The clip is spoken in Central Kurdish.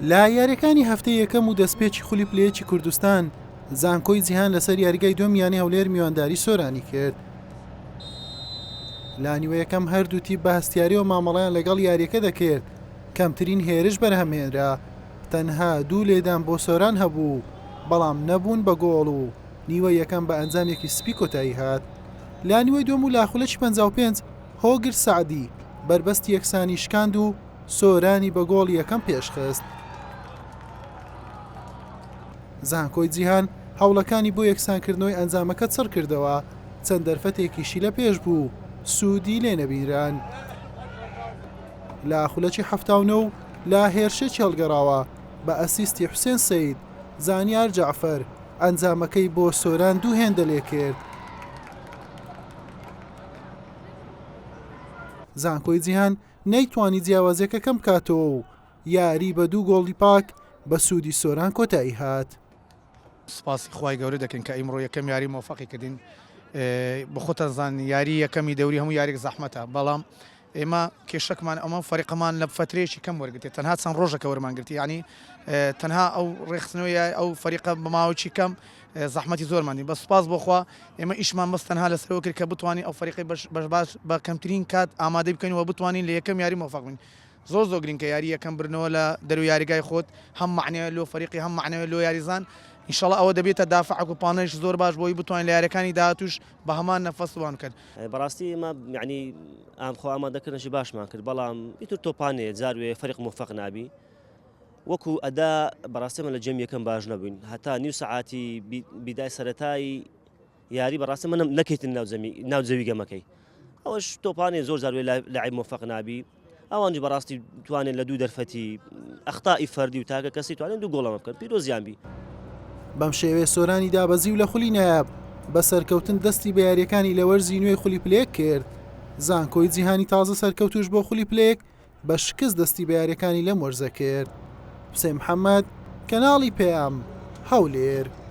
لا یاریەکانی هەفتەی یەکەم و دەستپێکی خولی پلەیەکی کوردستان زانکۆی جیهان لەسەر یاریگای دووەمیانی هەولێر میوانداری سۆرانی کرد. لانیوە یەکەم هەردوو تیپ بە هەستیاری و مامەڵەیان لەگەڵ یاریەکە دەکرد. کەمترین هێرش بەرهەمهێنرا، تەنها دوو لێدان بۆ سۆران هەبوو، بەڵام نەبوون بە گۆڵ و نیوە یەکەم بە ئەنجامێکی سپی کۆتایی هات. لانیوەی دووەم و لاخولەکی 55 هۆگر سعدی بربەستی یەکسانی شکاند و سۆرانی بە گۆڵ یەکەم پێشخست. زانکۆی جیهان هەوڵەکانی بۆ یەکسانکردنەوەی ئەنجامەکە چڕ کردەوە، چەند دەرفەتێکیشی لە پێش بوو، سوودی لێ نەبیران. لاخولەکی 79 و لا هێرشێکی هەڵگەڕاوە بە ئەسیستی حوسێن سەید، زانیار جەعفەر ئەنجامەکەی بۆ سۆران دوو هێندە لێ کرد. زانکۆی جیهان نەیتوانی جیاوازیەکە کەم بکاتەوە و یاری بە دوو گۆڵی پاک بە سوودی سۆران کۆتایی هات. سپاسی خوای گەورە دەکەن کە ئیمڕۆ یەکەم یاری مۆفەقی کردین. بخۆتە زان یاری یەکەمی دەوری هەموو یارێک زەحمەتە، بەڵام ئێمە کێشەکمان ئەمە فەریقەمان لە فترەیەکی کەم وەرگرتێت، تەنها چەند ڕۆژەکە وەرمانگرتی، ینی تەنها ئەو ڕێخستنەوەی ئەو فەریقە بەماوەی کەم زەحمەتی زۆرمانی. بە سوپاس بۆخوا ئێمە ئیشمان بەس تەنها لەسەرەوە کرد کە بتوانین ئەو فەریقی باش بە کەمترین کات ئامادە بکەینەوە بتوانین لە یەکەم یاری مۆفەق بین. زۆر گرنگکە یاری یەکەم برنەوە لە دەرو یاریگای خۆت، هەم معنەوە لۆ فەریقی هەم معنەوە لۆ یاریزان. ئینشاڵڵا ئەوە دەبێتە دافعک و پانەش زۆر باش بۆی بتوانین لە یاریەکانی داهاتووش بە هەمان نەفەسوان کرد. بەڕاستی ئێمە یعنی ئامخۆ ئامادەکردنەوەی باشمان کرد، بەڵام ئیتر تۆپانێ جاروێ فەریق مۆفەق نابی. وەکو ئەدا بەڕاستیمە لە جەم یەکەم باش نەبووین، هەتا نیو سەعاتی بیدای سەرەتایی یاری بەڕاستی من نەکەیتن ناو جەوی گەمەکەی. ئەوەش تۆپانێ زۆر جاروێ لاعب مۆفەق نابی. ئەوانجی بەڕاستی توانێت لە دوو دەرفەتی ئەخطائی فەردی و تاکە کەسی توانێت دوو گۆڵەمە بکەن پیرۆزیان بی. بەم شێوەیە سۆرانی دابەزی و لە خولی نایاب بە سەرکەوتن دەستی بە یاریەکانی لە وەرزی نوێی خولی پلەیەک کرد. زانکۆی جیهانی تازە سەرکەوتوش بۆ خولی پلەیەک بە شکست دەستی بە یاریەکانی لەم وەرزە کرد. حوسێن محەممەد، کەناڵی پێام، هەولێر.